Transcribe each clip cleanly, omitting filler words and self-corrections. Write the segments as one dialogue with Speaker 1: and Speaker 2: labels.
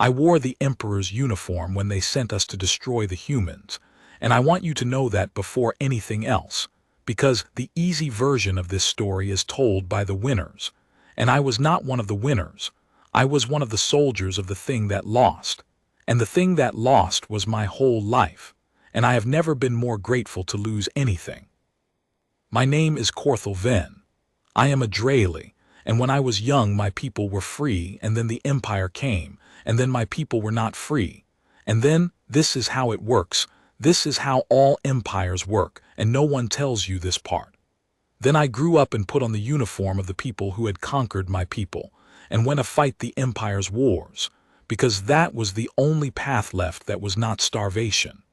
Speaker 1: I wore the Emperor's uniform when they sent us to destroy the humans, and I want you to know that before anything else, because the easy version of this story is told by the winners, and I was not one of the winners. I was one of the soldiers of the thing that lost, and the thing that lost was my whole life, and I have never been more grateful to lose anything. My name is Korthal Venn. I am a Draeli, and when I was young my people were free, and then the Empire came, and then my people were not free. And then, this is how it works. This is how all empires work, and no one tells you this part. Then I grew up and put on the uniform of the people who had conquered my people, and went to fight the Empire's wars, because that was the only path left that was not starvation.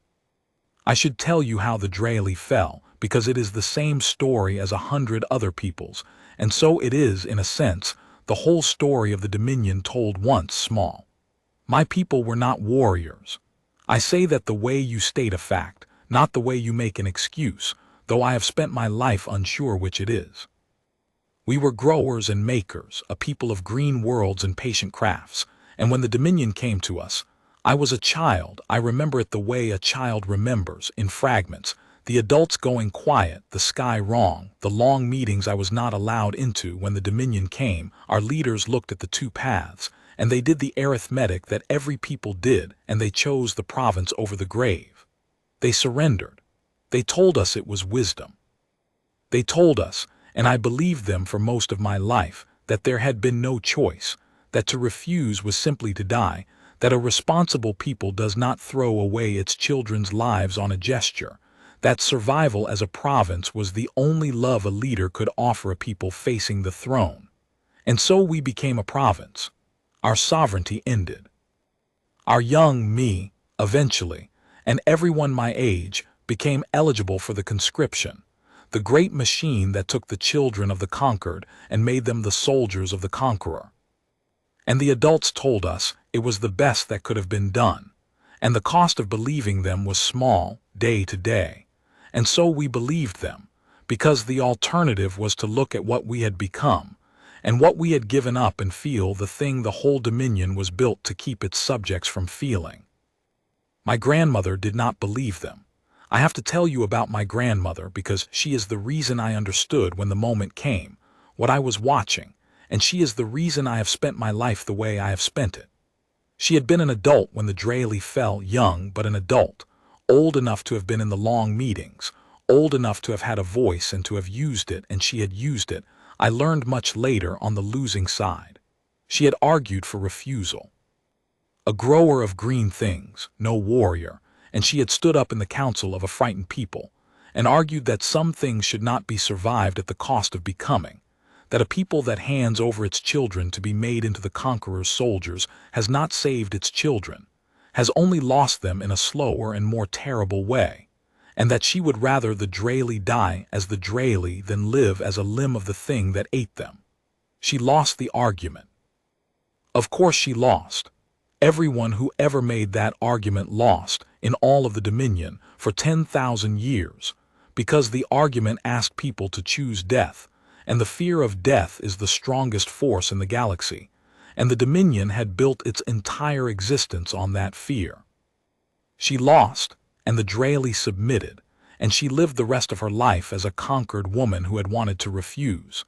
Speaker 1: I should tell you how the Draeli fell, because it is the same story as 100 other peoples, and so it is, in a sense, the whole story of the Dominion told once small. My people were not warriors. I say that the way you state a fact, not the way you make an excuse, though I have spent my life unsure which it is. We were growers and makers, a people of green worlds and patient crafts, and when the Dominion came to us, I was a child. I remember it the way a child remembers, in fragments, the adults going quiet, the sky wrong, the long meetings I was not allowed into. When the Dominion came, our leaders looked at the two paths, and they did the arithmetic that every people did, and they chose the province over the grave. They surrendered. They told us it was wisdom. They told us, and I believed them for most of my life, that there had been no choice, that to refuse was simply to die, that a responsible people does not throw away its children's lives on a gesture, that survival as a province was the only love a leader could offer a people facing the throne. And so we became a province. Our sovereignty ended. Our young me, eventually, and everyone my age, became eligible for the conscription, the great machine that took the children of the conquered and made them the soldiers of the conqueror. And the adults told us it was the best that could have been done, and the cost of believing them was small, day to day. And so we believed them, because the alternative was to look at what we had become, and what we had given up, and feel the thing the whole Dominion was built to keep its subjects from feeling. My grandmother did not believe them. I have to tell you about my grandmother because she is the reason I understood when the moment came, what I was watching, and she is the reason I have spent my life the way I have spent it. She had been an adult when the Draeli fell, young but an adult, old enough to have been in the long meetings, old enough to have had a voice and to have used it, and she had used it, I learned much later, on the losing side. She had argued for refusal. A grower of green things, no warrior, and she had stood up in the council of a frightened people, and argued that some things should not be survived at the cost of becoming, that a people that hands over its children to be made into the conqueror's soldiers has not saved its children, has only lost them in a slower and more terrible way, and that she would rather the Draeli die as the Draeli than live as a limb of the thing that ate them. She lost the argument. Of course she lost. Everyone who ever made that argument lost, in all of the Dominion, for 10,000 years, because the argument asked people to choose death, and the fear of death is the strongest force in the galaxy, and the Dominion had built its entire existence on that fear. She lost, and the Draeli submitted, and she lived the rest of her life as a conquered woman who had wanted to refuse.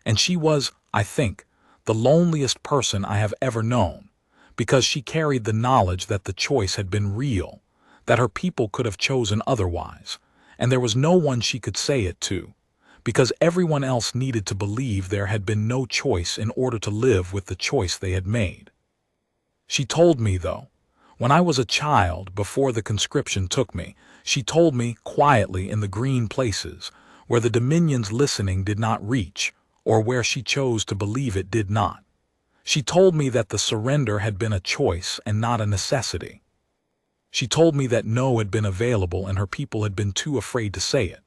Speaker 1: And she was, I think, the loneliest person I have ever known, because she carried the knowledge that the choice had been real, that her people could have chosen otherwise, and there was no one she could say it to, because everyone else needed to believe there had been no choice in order to live with the choice they had made. She told me, though, when I was a child, before the conscription took me, she told me quietly in the green places, where the Dominion's listening did not reach, or where she chose to believe it did not. She told me that the surrender had been a choice and not a necessity. She told me that no had been available and her people had been too afraid to say it.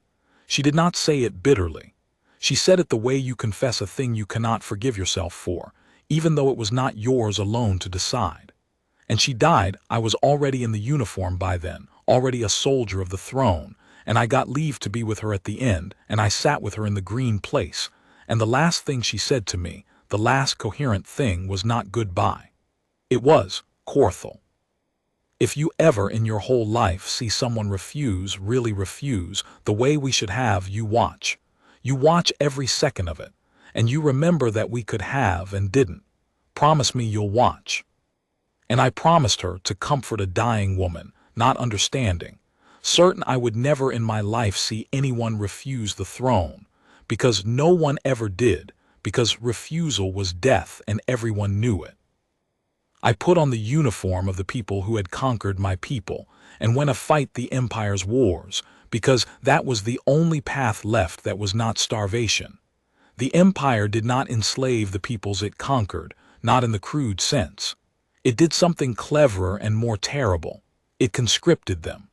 Speaker 1: She did not say it bitterly. She said it the way you confess a thing you cannot forgive yourself for, even though it was not yours alone to decide. And she died. I was already in the uniform by then, already a soldier of the throne, and I got leave to be with her at the end, and I sat with her in the green place, and the last thing she said to me, the last coherent thing, was not goodbye. It was, Korthal. If you ever in your whole life see someone refuse, really refuse, the way we should have, you watch. You watch every second of it, and you remember that we could have and didn't. Promise me you'll watch. And I promised her to comfort a dying woman, not understanding, certain I would never in my life see anyone refuse the throne, because no one ever did, because refusal was death and everyone knew it. I put on the uniform of the people who had conquered my people and went to fight the Empire's wars, because that was the only path left that was not starvation. The Empire did not enslave the peoples it conquered, not in the crude sense. It did something cleverer and more terrible. It conscripted them.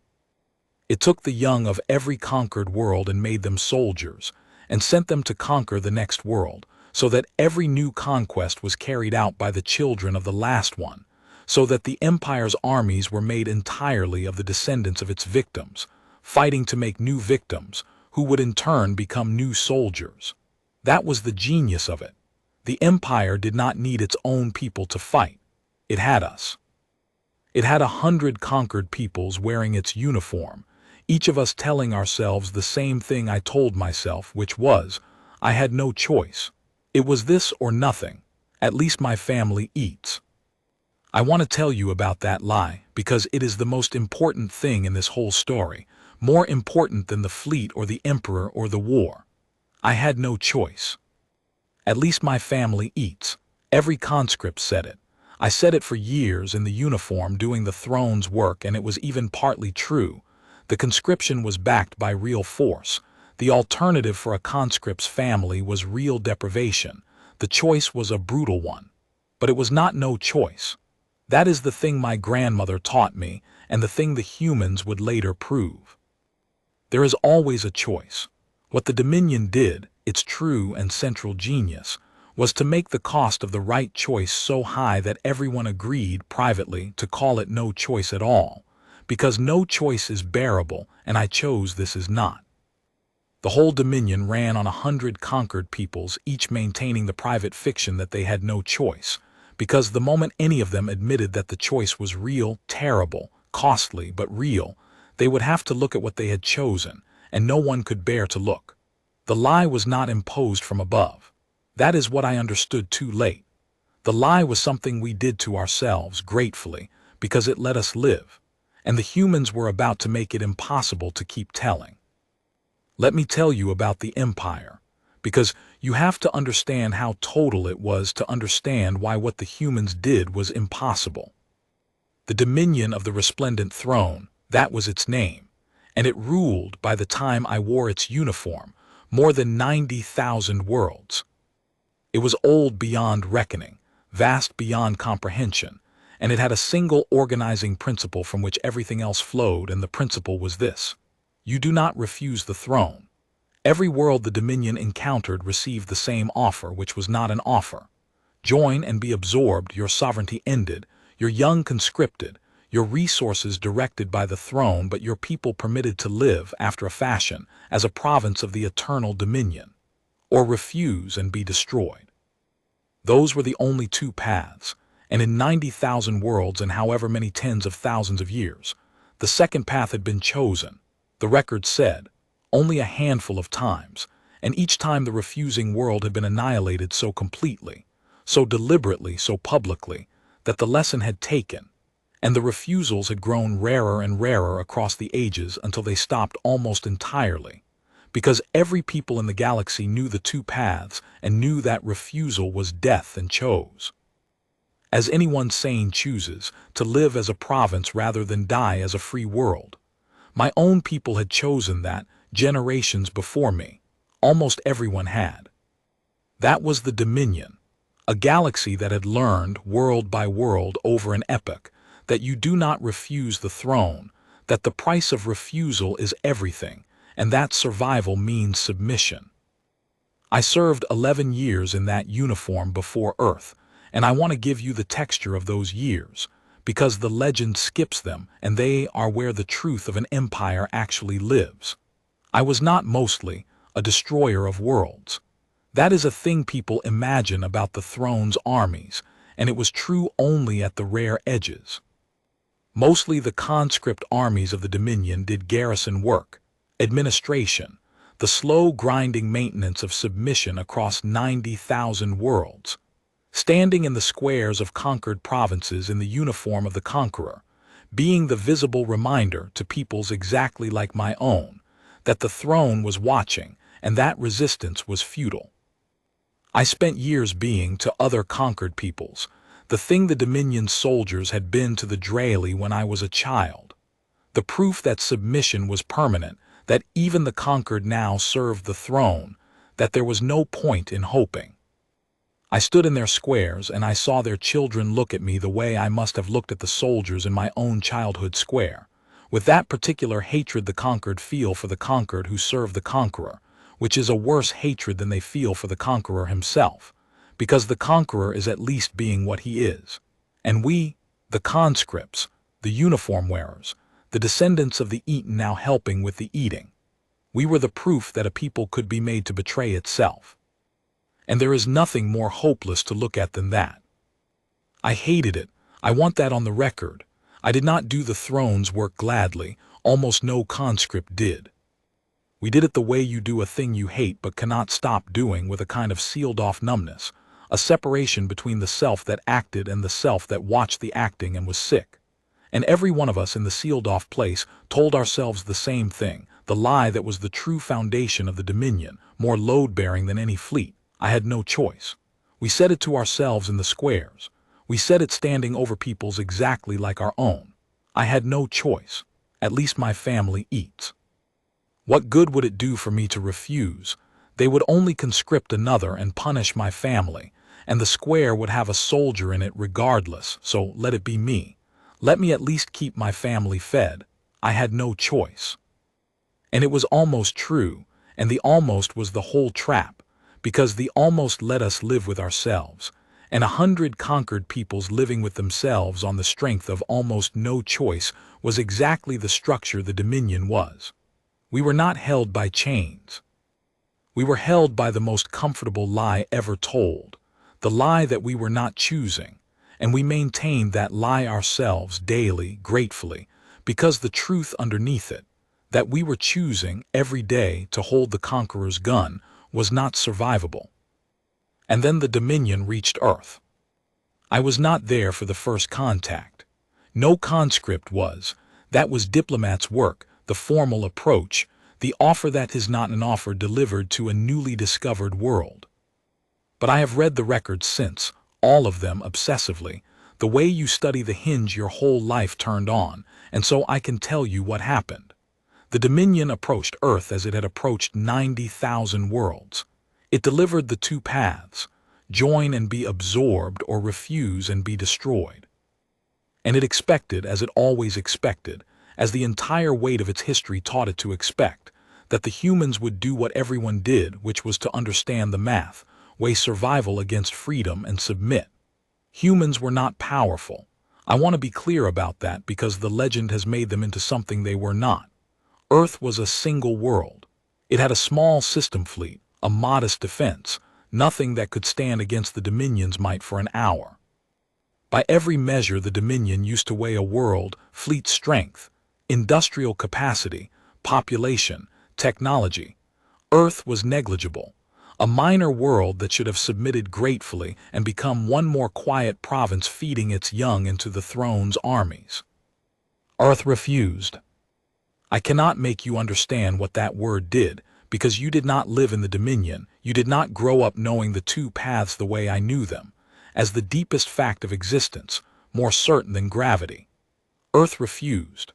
Speaker 1: It took the young of every conquered world and made them soldiers, and sent them to conquer the next world, so that every new conquest was carried out by the children of the last one, so that the Empire's armies were made entirely of the descendants of its victims, fighting to make new victims, who would in turn become new soldiers. That was the genius of it. The Empire did not need its own people to fight. It had us. It had 100 conquered peoples wearing its uniform, each of us telling ourselves the same thing I told myself, which was, I had no choice. It was this or nothing. At least my family eats. I want to tell you about that lie, because it is the most important thing in this whole story, more important than the fleet or the emperor or the war. I had no choice. At least my family eats. Every conscript said it. I said it for years in the uniform doing the throne's work, and it was even partly true. The conscription was backed by real force. The alternative for a conscript's family was real deprivation. The choice was a brutal one. But it was not no choice. That is the thing my grandmother taught me, and the thing the humans would later prove. There is always a choice. What the Dominion did, its true and central genius, was to make the cost of the right choice so high that everyone agreed privately to call it no choice at all, because no choice is bearable, and I chose this is not. The whole Dominion ran on 100 conquered peoples, each maintaining the private fiction that they had no choice, because the moment any of them admitted that the choice was real, terrible, costly, but real, they would have to look at what they had chosen, and no one could bear to look. The lie was not imposed from above. That is what I understood too late. The lie was something we did to ourselves gratefully, because it let us live, and the humans were about to make it impossible to keep telling. Let me tell you about the Empire, because you have to understand how total it was to understand why what the humans did was impossible. The Dominion of the Resplendent Throne, that was its name, and it ruled, by the time I wore its uniform, more than 90,000 worlds. It was old beyond reckoning, vast beyond comprehension, and it had a single organizing principle from which everything else flowed, and the principle was this: you do not refuse the throne. Every world the Dominion encountered received the same offer, which was not an offer. Join and be absorbed, your sovereignty ended, your young conscripted, your resources directed by the throne, but your people permitted to live after a fashion as a province of the eternal Dominion, or refuse and be destroyed. Those were the only two paths, and in 90,000 worlds and however many tens of thousands of years, the second path had been chosen, the record said, only a handful of times, and each time the refusing world had been annihilated so completely, so deliberately, so publicly, that the lesson had taken, and the refusals had grown rarer and rarer across the ages until they stopped almost entirely, because every people in the galaxy knew the two paths and knew that refusal was death and chose. As anyone sane chooses, to live as a province rather than die as a free world. My own people had chosen that generations before me. Almost everyone had. That was the Dominion, a galaxy that had learned, world by world over an epoch, that you do not refuse the throne, that the price of refusal is everything, and that survival means submission. I served 11 years in that uniform before Earth, and I want to give you the texture of those years, because the legend skips them, and they are where the truth of an empire actually lives. I was not mostly a destroyer of worlds. That is a thing people imagine about the throne's armies, and it was true only at the rare edges. Mostly the conscript armies of the Dominion did garrison work, administration, the slow grinding maintenance of submission across 90,000 worlds, standing in the squares of conquered provinces in the uniform of the conqueror, being the visible reminder to peoples exactly like my own that the throne was watching and that resistance was futile. I spent years being, to other conquered peoples, the thing the Dominion soldiers had been to the Draeli when I was a child, the proof that submission was permanent, that even the conquered now served the throne, that there was no point in hoping. I stood in their squares and I saw their children look at me the way I must have looked at the soldiers in my own childhood square, with that particular hatred the conquered feel for the conquered who serve the conqueror, which is a worse hatred than they feel for the conqueror himself, because the conqueror is at least being what he is. And we, the conscripts, the uniform wearers, the descendants of the eaten now helping with the eating, we were the proof that a people could be made to betray itself. And there is nothing more hopeless to look at than that. I hated it. I want that on the record. I did not do the throne's work gladly. Almost no conscript did. We did it the way you do a thing you hate but cannot stop doing, with a kind of sealed-off numbness, a separation between the self that acted and the self that watched the acting and was sick. And every one of us in the sealed-off place told ourselves the same thing, the lie that was the true foundation of the Dominion, more load-bearing than any fleet. I had no choice. We said it to ourselves in the squares. We said it standing over peoples exactly like our own. I had no choice. At least my family eats. What good would it do for me to refuse? They would only conscript another and punish my family, and the square would have a soldier in it regardless, so let it be me. Let me at least keep my family fed. I had no choice. And it was almost true, and the almost was the whole trap, because the almost let us live with ourselves, and 100 conquered peoples living with themselves on the strength of almost no choice was exactly the structure the Dominion was. We were not held by chains. We were held by the most comfortable lie ever told, the lie that we were not choosing, and we maintained that lie ourselves daily, gratefully, because the truth underneath it, that we were choosing every day to hold the conqueror's gun, was not survivable. And then the Dominion reached Earth. I was not there for the first contact. No conscript was. That was diplomat's work, the formal approach, the offer that is not an offer delivered to a newly discovered world. But I have read the records since, all of them obsessively, the way you study the hinge your whole life turned on, and so I can tell you what happened. The Dominion approached Earth as it had approached 90,000 worlds. It delivered the two paths, join and be absorbed or refuse and be destroyed. And it expected, as it always expected, as the entire weight of its history taught it to expect, that the humans would do what everyone did, which was to understand the math, weigh survival against freedom and submit. Humans were not powerful. I want to be clear about that because the legend has made them into something they were not. Earth was a single world. It had a small system fleet, a modest defense, nothing that could stand against the Dominion's might for an hour. By every measure the Dominion used to weigh a world, fleet strength, industrial capacity, population, technology. Earth was negligible, a minor world that should have submitted gratefully and become one more quiet province feeding its young into the throne's armies. Earth refused. I cannot make you understand what that word did, because you did not live in the Dominion, you did not grow up knowing the two paths the way I knew them, as the deepest fact of existence, more certain than gravity. Earth refused.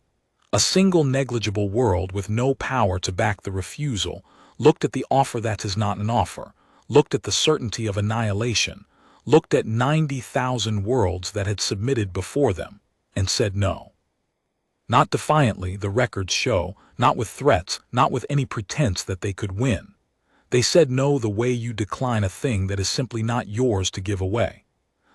Speaker 1: A single negligible world with no power to back the refusal looked at the offer that is not an offer, looked at the certainty of annihilation, looked at 90,000 worlds that had submitted before them, and said no. Not defiantly, the records show, not with threats, not with any pretense that they could win. They said no the way you decline a thing that is simply not yours to give away.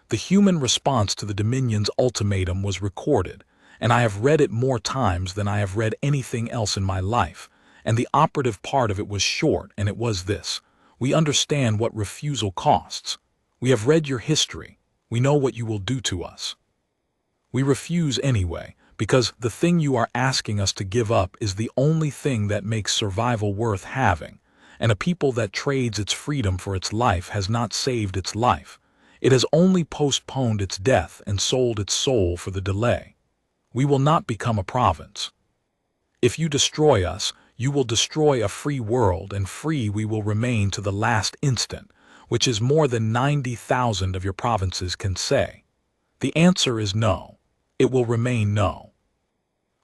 Speaker 1: The human response to the Dominion's ultimatum was recorded, and I have read it more times than I have read anything else in my life, and the operative part of it was short, and it was this: we understand what refusal costs. We have read your history. We know what you will do to us. We refuse anyway, because the thing you are asking us to give up is the only thing that makes survival worth having, and a people that trades its freedom for its life has not saved its life. It has only postponed its death and sold its soul for the delay. We will not become a province. If you destroy us, you will destroy a free world, and free we will remain to the last instant, which is more than 90,000 of your provinces can say. The answer is no. It will remain no.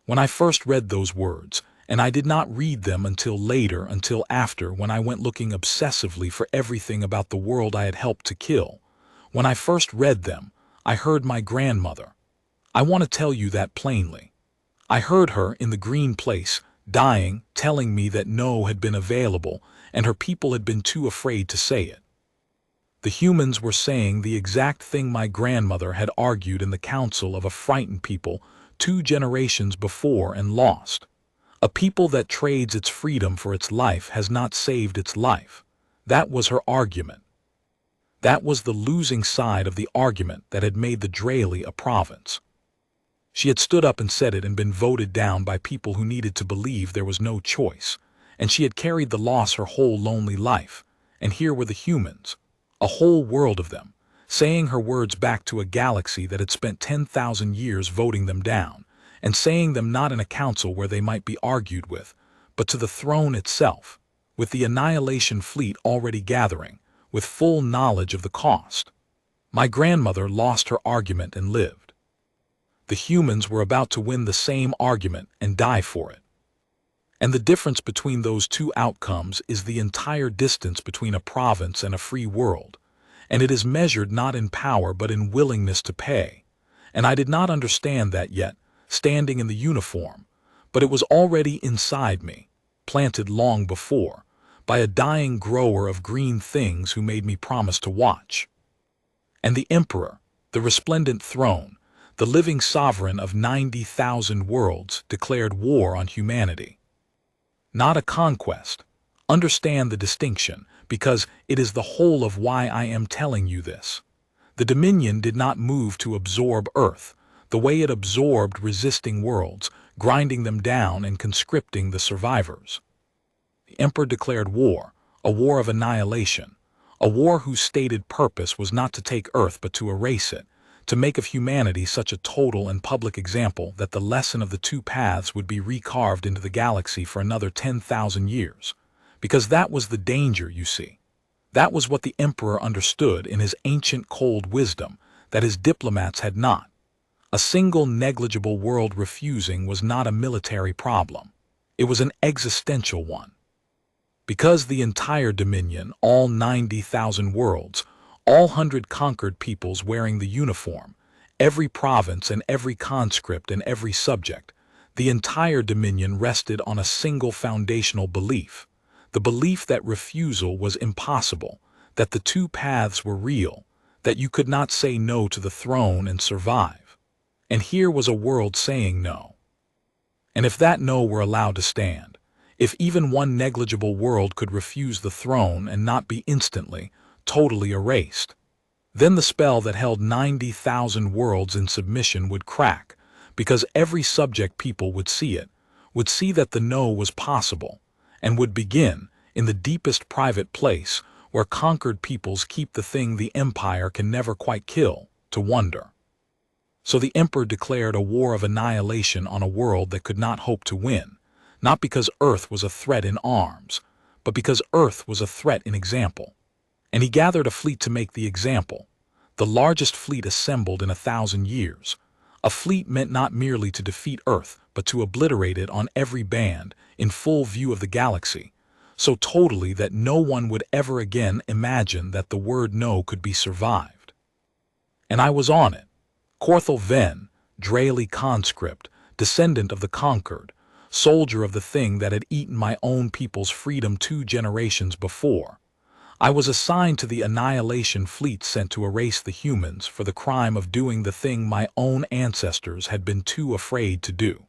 Speaker 1: When I first read those words, and I did not read them until after when I went looking obsessively for everything about the world I had helped to kill. When I first read them, I heard my grandmother. I want to tell you that plainly. I heard her in the green place, dying, telling me that no had been available, and her people had been too afraid to say it. The humans were saying the exact thing my grandmother had argued in the council of a frightened people 2 generations before and lost. A people that trades its freedom for its life has not saved its life. That was her argument. That was the losing side of the argument that had made the Draeli a province. She had stood up and said it and been voted down by people who needed to believe there was no choice, and she had carried the loss her whole lonely life, and here were the humans, a whole world of them, saying her words back to a galaxy that had spent 10,000 years voting them down, and saying them not in a council where they might be argued with, but to the throne itself, with the annihilation fleet already gathering, with full knowledge of the cost. My grandmother lost her argument and lived. The humans were about to win the same argument and die for it. And the difference between those 2 outcomes is the entire distance between a province and a free world, and it is measured not in power but in willingness to pay. And I did not understand that yet, standing in the uniform, but it was already inside me, planted long before, by a dying grower of green things who made me promise to watch. And the Emperor, the Resplendent Throne, the living sovereign of 90,000 worlds, declared war on humanity. Not a conquest. Understand the distinction, because it is the whole of why I am telling you this. The Dominion did not move to absorb Earth, the way it absorbed resisting worlds, grinding them down and conscripting the survivors. The Emperor declared war, a war of annihilation, a war whose stated purpose was not to take Earth but to erase it, to make of humanity such a total and public example that the lesson of the 2 paths would be recarved into the galaxy for another 10,000 years. Because that was the danger, you see. That was what the Emperor understood in his ancient cold wisdom, that his diplomats had not. A single negligible world refusing was not a military problem. It was an existential one. Because the entire Dominion, all 90,000 worlds, all 100 conquered peoples wearing the uniform, every province and every conscript and every subject, the entire Dominion rested on a single foundational belief, the belief that refusal was impossible, that the 2 paths were real, that you could not say no to the throne and survive. And here was a world saying no. And if that no were allowed to stand, if even one negligible world could refuse the throne and not be instantly, totally erased, then the spell that held 90,000 worlds in submission would crack, because every subject people would see it, would see that the no was possible, and would begin, in the deepest private place, where conquered peoples keep the thing the empire can never quite kill, to wonder. So the Emperor declared a war of annihilation on a world that could not hope to win, not because Earth was a threat in arms, but because Earth was a threat in example. And he gathered a fleet to make the example, the largest fleet assembled in 1,000 years, a fleet meant not merely to defeat Earth, but to obliterate it on every band, in full view of the galaxy, so totally that no one would ever again imagine that the word no could be survived. And I was on it. Korthal Venn, Draeli conscript, descendant of the conquered, soldier of the thing that had eaten my own people's freedom 2 generations before. I was assigned to the annihilation fleet sent to erase the humans for the crime of doing the thing my own ancestors had been too afraid to do.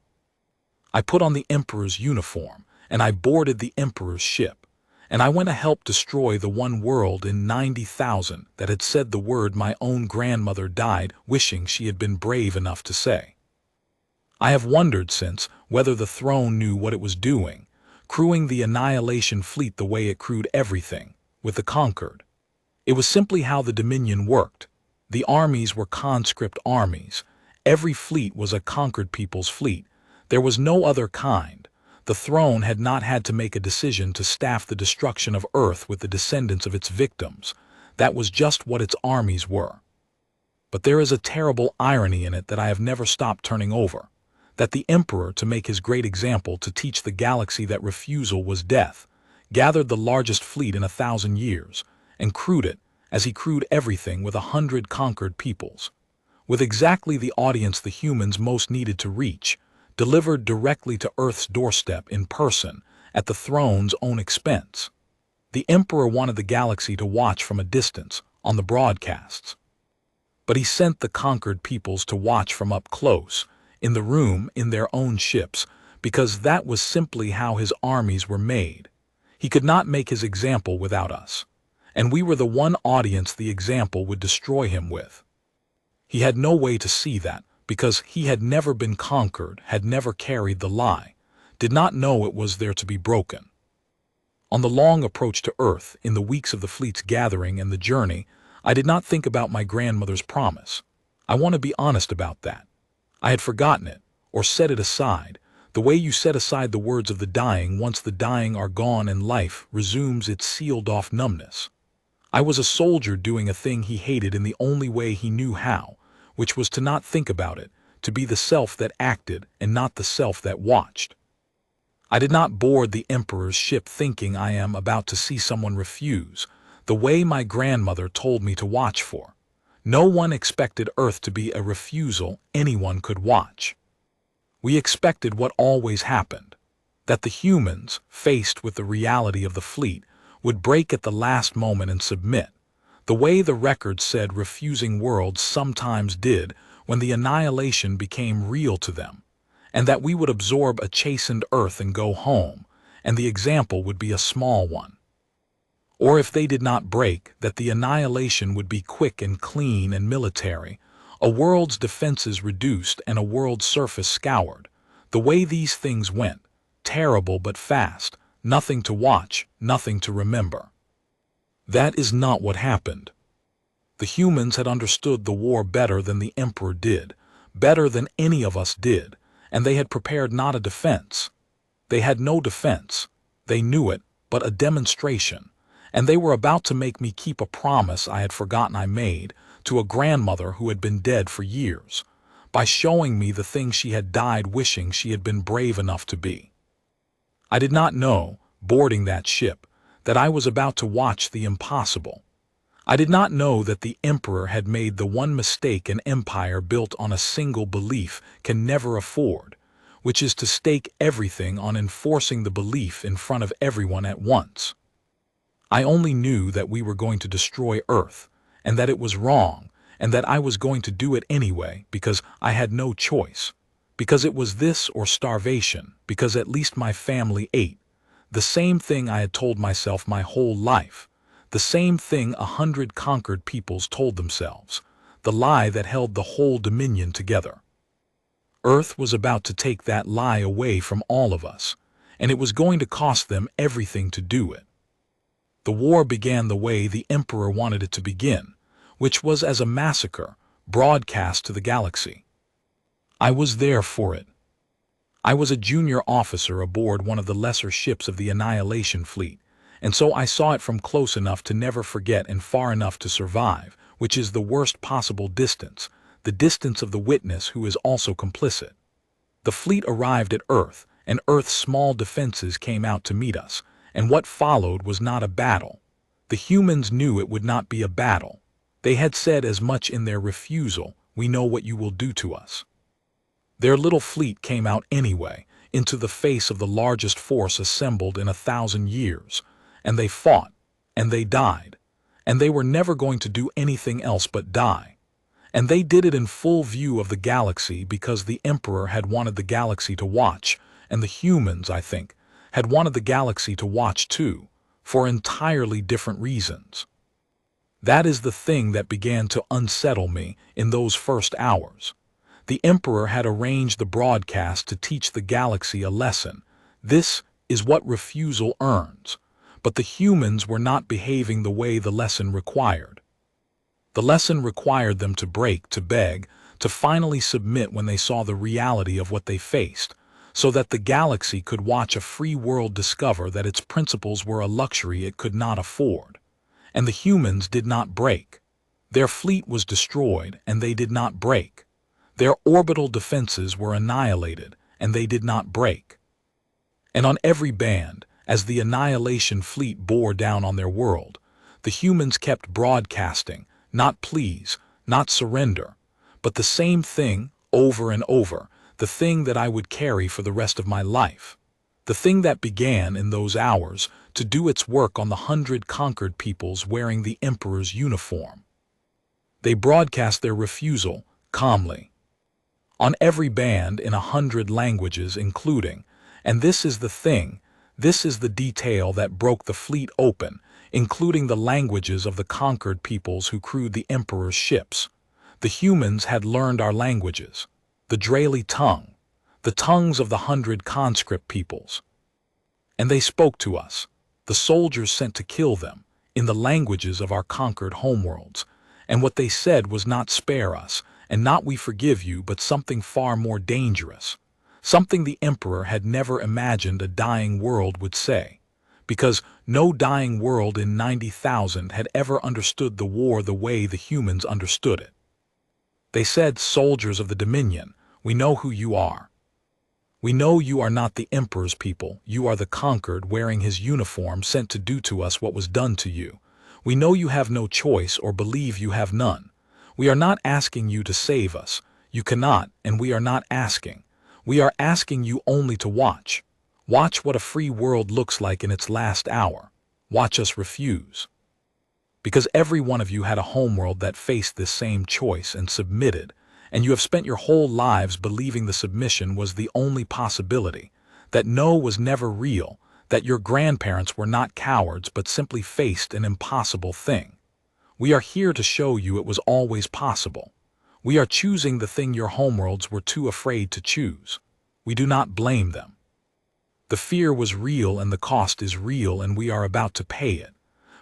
Speaker 1: I put on the Emperor's uniform, and I boarded the Emperor's ship, and I went to help destroy the one world in 90,000 that had said the word my own grandmother died wishing she had been brave enough to say. I have wondered since whether the throne knew what it was doing, crewing the Annihilation fleet the way it crewed everything, with the conquered. It was simply how the Dominion worked. The armies were conscript armies. Every fleet was a conquered people's fleet. There was no other kind. The throne had not had to make a decision to staff the destruction of Earth with the descendants of its victims. That was just what its armies were. But there is a terrible irony in it that I have never stopped turning over. That the Emperor, to make his great example, to teach the galaxy that refusal was death, gathered the largest fleet in 1,000 years, and crewed it, as he crewed everything, with 100 conquered peoples. With exactly the audience the humans most needed to reach, delivered directly to Earth's doorstep in person, at the throne's own expense. The Emperor wanted the galaxy to watch from a distance, on the broadcasts. But he sent the conquered peoples to watch from up close, in the room, in their own ships, because that was simply how his armies were made. He could not make his example without us, and we were the one audience the example would destroy him with. He had no way to see that, because he had never been conquered, had never carried the lie, did not know it was there to be broken. On the long approach to Earth, in the weeks of the fleet's gathering and the journey, I did not think about my grandmother's promise. I want to be honest about that. I had forgotten it, or set it aside, the way you set aside the words of the dying once the dying are gone and life resumes its sealed-off numbness. I was a soldier doing a thing he hated in the only way he knew how, which was to not think about it, to be the self that acted and not the self that watched. I did not board the Emperor's ship thinking I am about to see someone refuse, the way my grandmother told me to watch for. No one expected Earth to be a refusal anyone could watch. We expected what always happened, that the humans, faced with the reality of the fleet, would break at the last moment and submit, the way the record said refusing worlds sometimes did when the annihilation became real to them, and that we would absorb a chastened Earth and go home, and the example would be a small one. Or if they did not break, that the annihilation would be quick and clean and military, a world's defenses reduced and a world's surface scoured, the way these things went, terrible but fast, nothing to watch, nothing to remember. That is not what happened. The humans had understood the war better than the Emperor did, better than any of us did, and they had prepared not a defense. They had no defense. They knew it, but a demonstration. And they were about to make me keep a promise I had forgotten I made to a grandmother who had been dead for years, by showing me the thing she had died wishing she had been brave enough to be. I did not know, boarding that ship, that I was about to watch the impossible. I did not know that the Emperor had made the one mistake an empire built on a single belief can never afford, which is to stake everything on enforcing the belief in front of everyone at once. I only knew that we were going to destroy Earth, and that it was wrong, and that I was going to do it anyway because I had no choice, because it was this or starvation, because at least my family ate, the same thing I had told myself my whole life, the same thing 100 conquered peoples told themselves, the lie that held the whole Dominion together. Earth was about to take that lie away from all of us, and it was going to cost them everything to do it. The war began the way the Emperor wanted it to begin, which was as a massacre, broadcast to the galaxy. I was there for it. I was a junior officer aboard one of the lesser ships of the Annihilation fleet, and so I saw it from close enough to never forget and far enough to survive, which is the worst possible distance, the distance of the witness who is also complicit. The fleet arrived at Earth, and Earth's small defenses came out to meet us, and what followed was not a battle. The humans knew it would not be a battle. They had said as much in their refusal, "We know what you will do to us." Their little fleet came out anyway, into the face of the largest force assembled in 1,000 years, and they fought, and they died, and they were never going to do anything else but die. And they did it in full view of the galaxy because the Emperor had wanted the galaxy to watch, and the humans, I think, had wanted the galaxy to watch too, for entirely different reasons. That is the thing that began to unsettle me in those first hours. The Emperor had arranged the broadcast to teach the galaxy a lesson. This is what refusal earns. But the humans were not behaving the way the lesson required. The lesson required them to break, to beg, to finally submit when they saw the reality of what they faced, so that the galaxy could watch a free world discover that its principles were a luxury it could not afford. And the humans did not break. Their fleet was destroyed, and they did not break. Their orbital defenses were annihilated, and they did not break. And on every band, as the annihilation fleet bore down on their world, the humans kept broadcasting, not please, not surrender, but the same thing over and over, the thing that I would carry for the rest of my life. The thing that began in those hours to do its work on the 100 conquered peoples wearing the Emperor's uniform. They broadcast their refusal calmly, on every band in 100 languages including, and this is the thing, this is the detail that broke the fleet open, including the languages of the conquered peoples who crewed the Emperor's ships. The humans had learned our languages, the Draeli tongue, the tongues of the 100 conscript peoples. And they spoke to us, the soldiers sent to kill them, in the languages of our conquered homeworlds. And what they said was not spare us, and not we forgive you, but something far more dangerous. Something the Emperor had never imagined a dying world would say. Because no dying world in 90,000 had ever understood the war the way the humans understood it. They said, soldiers of the Dominion, we know who you are. We know you are not the Emperor's people, you are the conquered wearing his uniform sent to do to us what was done to you. We know you have no choice or believe you have none. We are not asking you to save us. You cannot, and we are not asking. We are asking you only to watch. Watch what a free world looks like in its last hour. Watch us refuse. Because every one of you had a homeworld that faced this same choice and submitted, and you have spent your whole lives believing the submission was the only possibility, that no was never real, that your grandparents were not cowards but simply faced an impossible thing. We are here to show you it was always possible. We are choosing the thing your homeworlds were too afraid to choose. We do not blame them. The fear was real and the cost is real and we are about to pay it.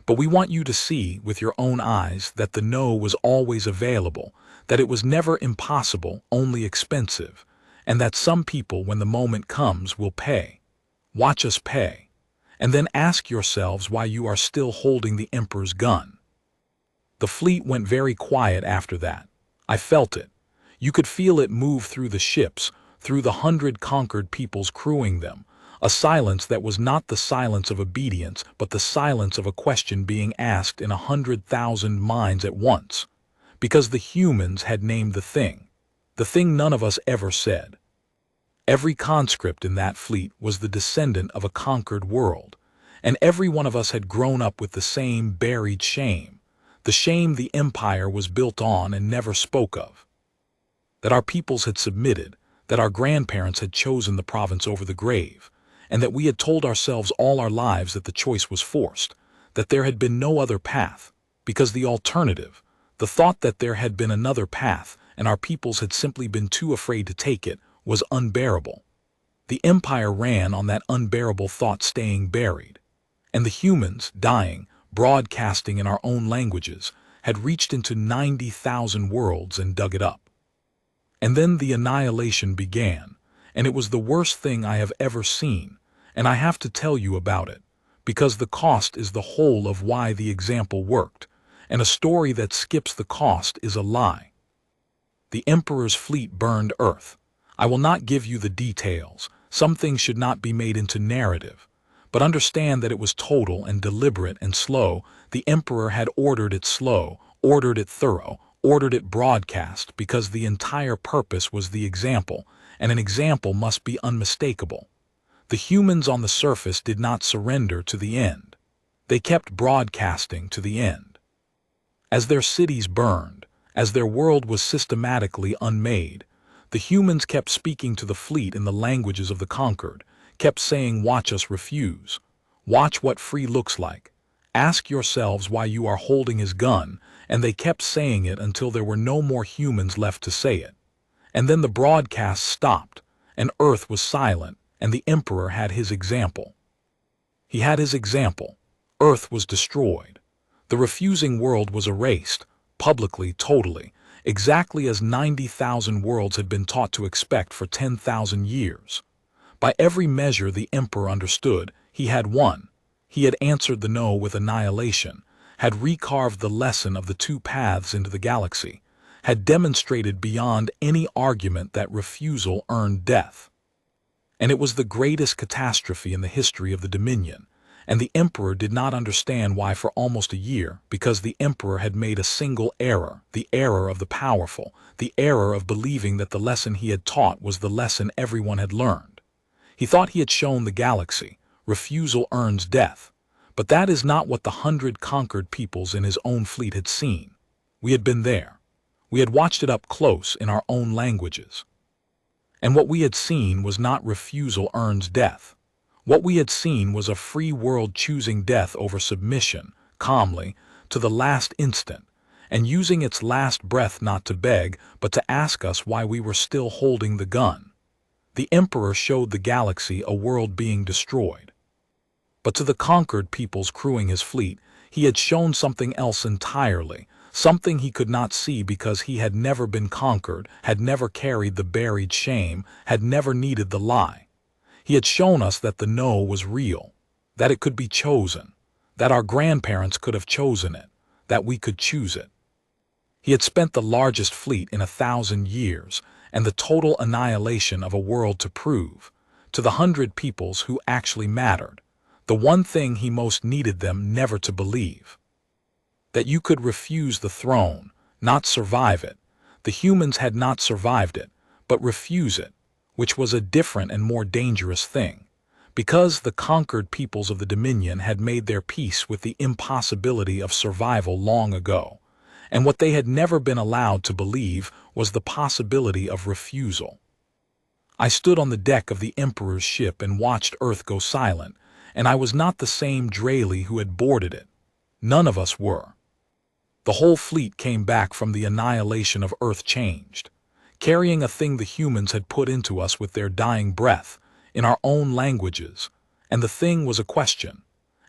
Speaker 1: But we want you to see with your own eyes that the no was always available, that it was never impossible, only expensive, and that some people, when the moment comes, will pay. Watch us pay. And then ask yourselves why you are still holding the Emperor's gun. The fleet went very quiet after that. I felt it. You could feel it move through the ships, through the 100 conquered peoples crewing them, a silence that was not the silence of obedience, but the silence of a question being asked in 100,000 minds at once. Because the humans had named the thing none of us ever said. Every conscript in that fleet was the descendant of a conquered world, and every one of us had grown up with the same buried shame, the shame the empire was built on and never spoke of. That our peoples had submitted, that our grandparents had chosen the province over the grave, and that we had told ourselves all our lives that the choice was forced, that there had been no other path, because the alternative, the thought that there had been another path and our peoples had simply been too afraid to take it, was unbearable. The empire ran on that unbearable thought staying buried, and the humans, dying, broadcasting in our own languages, had reached into 90,000 worlds and dug it up. And then the annihilation began, and it was the worst thing I have ever seen, and I have to tell you about it, because the cost is the whole of why the example worked, and a story that skips the cost is a lie. The Emperor's fleet burned Earth. I will not give you the details. Some things should not be made into narrative. But understand that it was total and deliberate and slow. The Emperor had ordered it slow, ordered it thorough, ordered it broadcast, because the entire purpose was the example, and an example must be unmistakable. The humans on the surface did not surrender to the end. They kept broadcasting to the end. As their cities burned, as their world was systematically unmade, the humans kept speaking to the fleet in the languages of the conquered, kept saying, watch us refuse. Watch what free looks like. Ask yourselves why you are holding his gun, and they kept saying it until there were no more humans left to say it. And then the broadcast stopped, and Earth was silent, and the Emperor had his example. He had his example. Earth was destroyed. The refusing world was erased, publicly, totally, exactly as 90,000 worlds had been taught to expect for 10,000 years. By every measure the Emperor understood, he had won. He had answered the no with annihilation, had recarved the lesson of the two paths into the galaxy, had demonstrated beyond any argument that refusal earned death. And it was the greatest catastrophe in the history of the Dominion, and the Emperor did not understand why for almost a year, because the Emperor had made a single error, the error of the powerful, the error of believing that the lesson he had taught was the lesson everyone had learned. He thought he had shown the galaxy, refusal earns death, but that is not what the 100 conquered peoples in his own fleet had seen. We had been there. We had watched it up close in our own languages. And what we had seen was not refusal earns death. What we had seen was a free world choosing death over submission, calmly, to the last instant, and using its last breath not to beg, but to ask us why we were still holding the gun. The Emperor showed the galaxy a world being destroyed. But to the conquered peoples crewing his fleet, he had shown something else entirely, something he could not see because he had never been conquered, had never carried the buried shame, had never needed the lie. He had shown us that the no was real, that it could be chosen, that our grandparents could have chosen it, that we could choose it. He had spent the largest fleet in 1,000 years and the total annihilation of a world to prove, to the 100 peoples who actually mattered, the one thing he most needed them never to believe. That you could refuse the throne, not survive it. The humans had not survived it, but refuse it, which was a different and more dangerous thing, because the conquered peoples of the Dominion had made their peace with the impossibility of survival long ago, and what they had never been allowed to believe was the possibility of refusal. I stood on the deck of the Emperor's ship and watched Earth go silent, and I was not the same Draeli who had boarded it. None of us were. The whole fleet came back from the annihilation of Earth changed, carrying a thing the humans had put into us with their dying breath, in our own languages, and the thing was a question,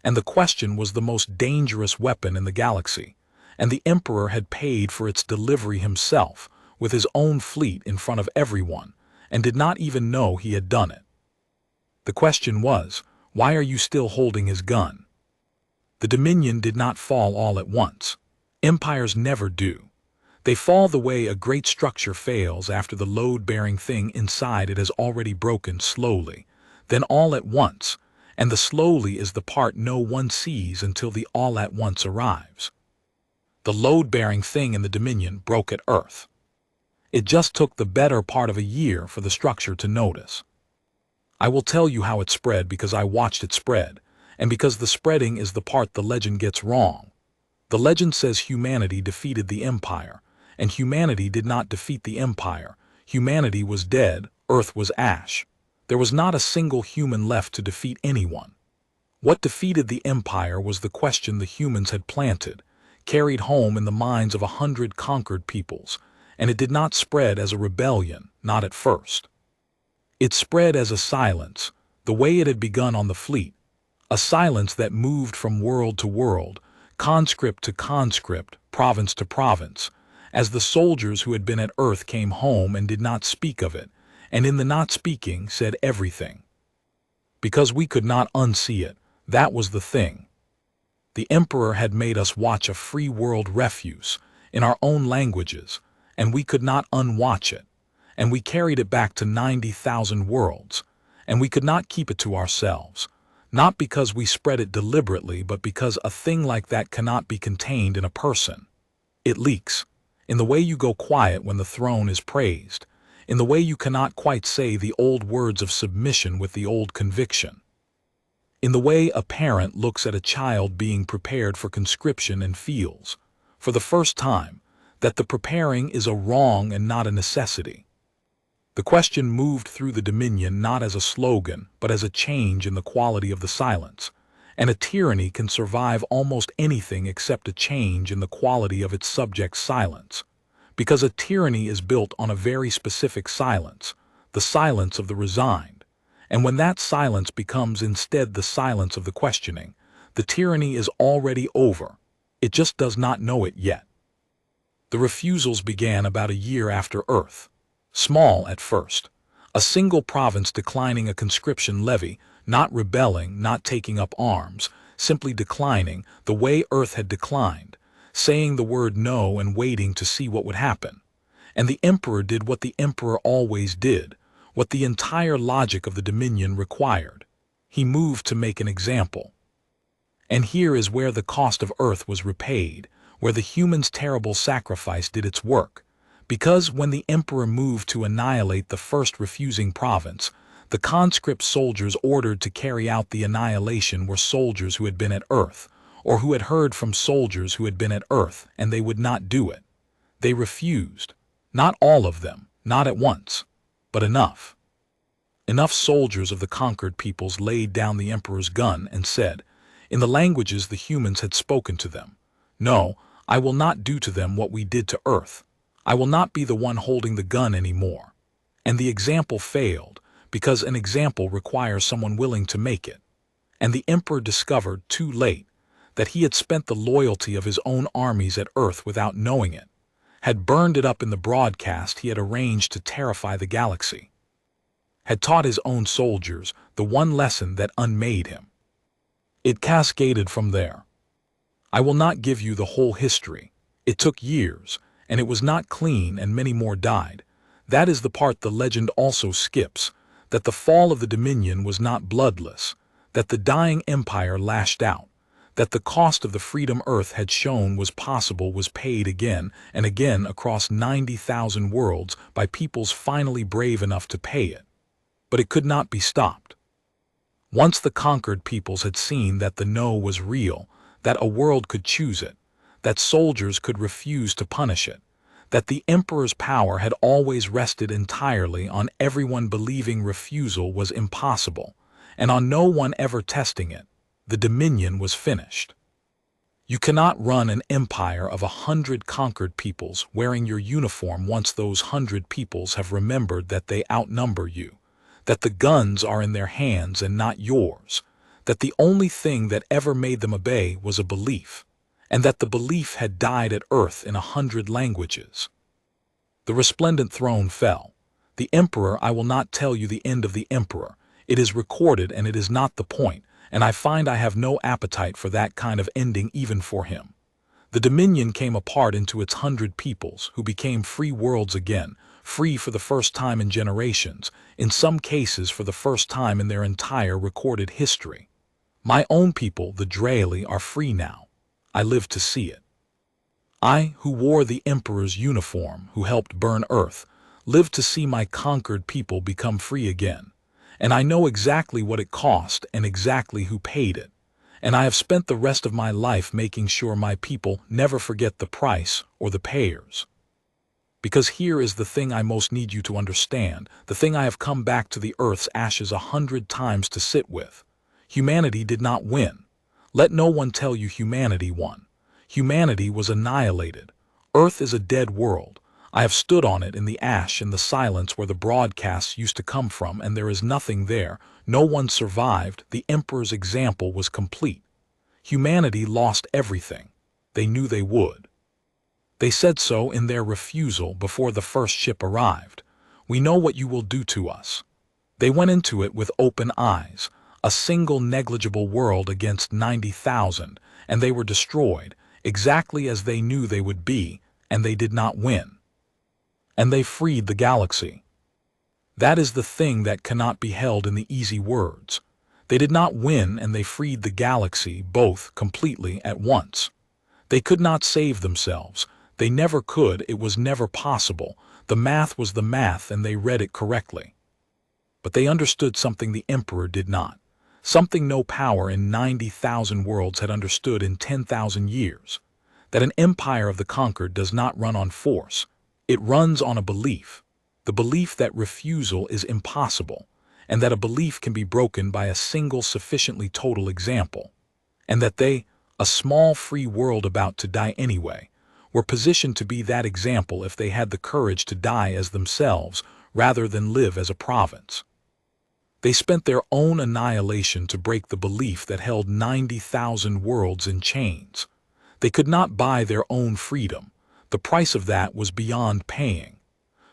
Speaker 1: and the question was the most dangerous weapon in the galaxy, and the Emperor had paid for its delivery himself, with his own fleet in front of everyone, and did not even know he had done it. The question was, why are you still holding his gun? The Dominion did not fall all at once. Empires never do. They fall the way a great structure fails after the load-bearing thing inside it has already broken slowly, then all at once, and the slowly is the part no one sees until the all at once arrives. The load-bearing thing in the Dominion broke at Earth. It just took the better part of a year for the structure to notice. I will tell you how it spread because I watched it spread, and because the spreading is the part the legend gets wrong. The legend says humanity defeated the Empire, and humanity did not defeat the Empire. Humanity was dead, Earth was ash. There was not a single human left to defeat anyone. What defeated the Empire was the question the humans had planted, carried home in the minds of 100 conquered peoples, and it did not spread as a rebellion, not at first. It spread as a silence, the way it had begun on the fleet, a silence that moved from world to world, conscript to conscript, province to province, as the soldiers who had been at Earth came home and did not speak of it, and in the not speaking said everything. Because we could not unsee it, that was the thing. The Emperor had made us watch a free world refuse, in our own languages, and we could not unwatch it, and we carried it back to 90,000 worlds, and we could not keep it to ourselves, not because we spread it deliberately, but because a thing like that cannot be contained in a person. It leaks, in the way you go quiet when the throne is praised, in the way you cannot quite say the old words of submission with the old conviction, in the way a parent looks at a child being prepared for conscription and feels, for the first time, that the preparing is a wrong and not a necessity. The question moved through the Dominion not as a slogan, but as a change in the quality of the silence, And a tyranny can survive almost anything except a change in the quality of its subject's silence. Because a tyranny is built on a very specific silence, the silence of the resigned. And when that silence becomes instead the silence of the questioning, the tyranny is already over. It just does not know it yet. The refusals began about a year after Earth. Small at first. A single province declining a conscription levy, not rebelling, not taking up arms, simply declining the way Earth had declined, saying the word no and waiting to see what would happen. And the emperor did what the emperor always did, what the entire logic of the Dominion required. He moved to make an example. And here is where the cost of Earth was repaid, where the human's terrible sacrifice did its work. Because when the emperor moved to annihilate the first refusing province, the conscript soldiers ordered to carry out the annihilation were soldiers who had been at Earth, or who had heard from soldiers who had been at Earth, and they would not do it. They refused. Not all of them, not at once, but enough. Enough soldiers of the conquered peoples laid down the emperor's gun and said, in the languages the humans had spoken to them, "No, I will not do to them what we did to Earth. I will not be the one holding the gun anymore." And the example failed, because an example requires someone willing to make it. And the emperor discovered, too late, that he had spent the loyalty of his own armies at Earth without knowing it, had burned it up in the broadcast he had arranged to terrify the galaxy, had taught his own soldiers the one lesson that unmade him. It cascaded from there. I will not give you the whole history. It took years, and it was not clean, and many more died. That is the part the legend also skips, that the fall of the Dominion was not bloodless, that the dying empire lashed out, that the cost of the freedom Earth had shown was possible was paid again and again across 90,000 worlds by peoples finally brave enough to pay it. But it could not be stopped. Once the conquered peoples had seen that the no was real, that a world could choose it, that soldiers could refuse to punish it, that the emperor's power had always rested entirely on everyone believing refusal was impossible, and on no one ever testing it, the Dominion was finished. You cannot run an empire of 100 conquered peoples wearing your uniform once those 100 peoples have remembered that they outnumber you, that the guns are in their hands and not yours, that the only thing that ever made them obey was a belief, and that the belief had died at Earth in 100 languages. The Resplendent Throne fell. The Emperor, I will not tell you the end of the Emperor. It is recorded and it is not the point, and I find I have no appetite for that kind of ending even for him. The Dominion came apart into its 100 peoples, who became free worlds again, free for the first time in generations, in some cases for the first time in their entire recorded history. My own people, the Draeli, are free now. I live to see it. I, who wore the Emperor's uniform, who helped burn Earth, live to see my conquered people become free again. And I know exactly what it cost and exactly who paid it. And I have spent the rest of my life making sure my people never forget the price or the payers. Because here is the thing I most need you to understand, the thing I have come back to the Earth's ashes 100 times to sit with. Humanity did not win. Let no one tell you humanity won. Humanity was annihilated. Earth is a dead world. I have stood on it in the ash and the silence where the broadcasts used to come from, and there is nothing there. No one survived. The Emperor's example was complete. Humanity lost everything. They knew they would. They said so in their refusal before the first ship arrived. We know what you will do to us. They went into it with open eyes, a single negligible world against 90,000, and they were destroyed, exactly as they knew they would be, and they did not win. And they freed the galaxy. That is the thing that cannot be held in the easy words. They did not win, and they freed the galaxy, both completely at once. They could not save themselves. They never could. It was never possible. The math was the math, and they read it correctly. But they understood something the Emperor did not. Something no power in 90,000 worlds had understood in 10,000 years. That an empire of the conquered does not run on force. It runs on a belief. The belief that refusal is impossible, and that a belief can be broken by a single sufficiently total example. and that they, a small free world about to die anyway, were positioned to be that example if they had the courage to die as themselves rather than live as a province. They spent their own annihilation to break the belief that held 90,000 worlds in chains. They could not buy their own freedom. The price of that was beyond paying.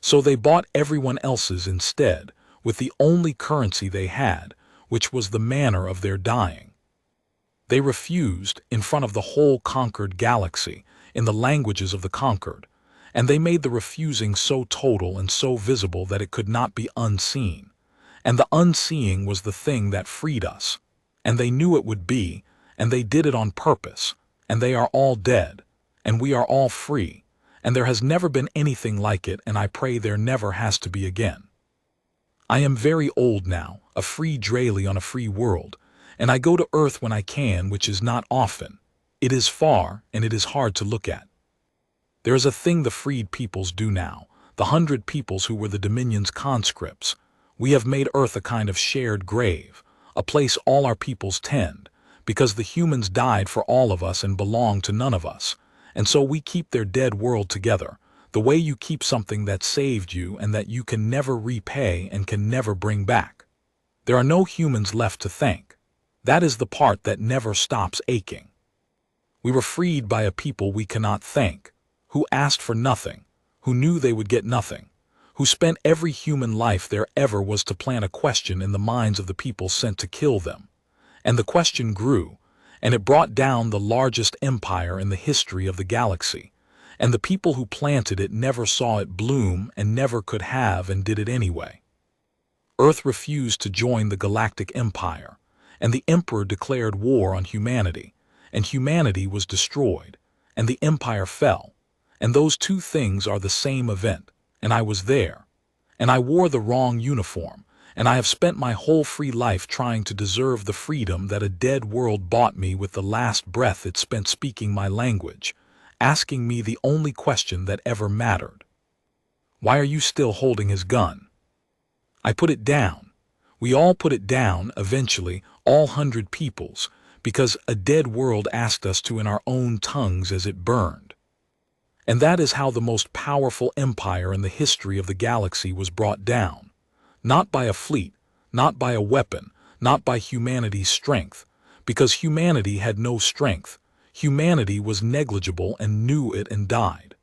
Speaker 1: So they bought everyone else's instead, with the only currency they had, which was the manner of their dying. They refused, in front of the whole conquered galaxy, in the languages of the conquered, and they made the refusing so total and so visible that it could not be unseen. And the unseeing was the thing that freed us. And they knew it would be, and they did it on purpose, and they are all dead, and we are all free, and there has never been anything like it, and I pray there never has to be again. I am very old now, a free Draeli on a free world, and I go to Earth when I can, which is not often. It is far, and it is hard to look at. There is a thing the freed peoples do now, the 100 peoples who were the Dominion's conscripts. We have made Earth a kind of shared grave, a place all our peoples tend, because the humans died for all of us and belong to none of us, and so we keep their dead world together, the way you keep something that saved you and that you can never repay and can never bring back. There are no humans left to thank. That is the part that never stops aching. We were freed by a people we cannot thank, who asked for nothing, who knew they would get nothing, who spent every human life there ever was to plant a question in the minds of the people sent to kill them. And the question grew, and it brought down the largest empire in the history of the galaxy, and the people who planted it never saw it bloom and never could have and did it anyway. Earth refused to join the Galactic Empire, and the Emperor declared war on humanity, and humanity was destroyed, and the Empire fell, and those two things are the same event, and I was there, and I wore the wrong uniform, and I have spent my whole free life trying to deserve the freedom that a dead world bought me with the last breath it spent speaking my language, asking me the only question that ever mattered. Why are you still holding his gun? I put it down. We all put it down, eventually, all 100 peoples, because a dead world asked us to in our own tongues as it burned. And that is how the most powerful empire in the history of the galaxy was brought down. Not by a fleet, not by a weapon, not by humanity's strength, because humanity had no strength. Humanity was negligible and knew it and died.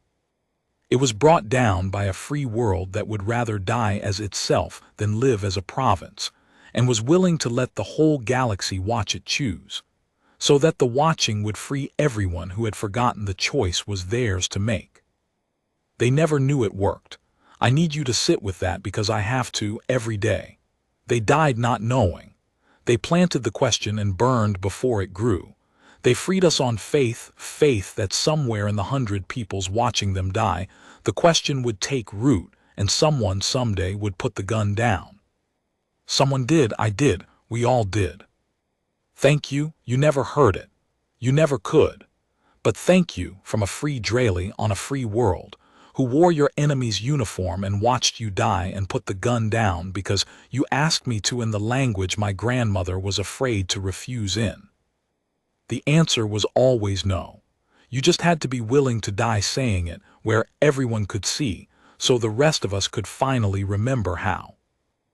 Speaker 1: It was brought down by a free world that would rather die as itself than live as a province, and was willing to let the whole galaxy watch it choose, so that the watching would free everyone who had forgotten the choice was theirs to make. They never knew it worked. I need you to sit with that because I have to every day. They died not knowing. They planted the question and burned before it grew. They freed us on faith, faith that somewhere in the 100 peoples watching them die, the question would take root and someone someday would put the gun down. Someone did, I did, we all did. Thank you, you never heard it. You never could. But thank you from a free Draeli on a free world, who wore your enemy's uniform and watched you die and put the gun down because you asked me to in the language my grandmother was afraid to refuse in. The answer was always no. You just had to be willing to die saying it where everyone could see, so the rest of us could finally remember how.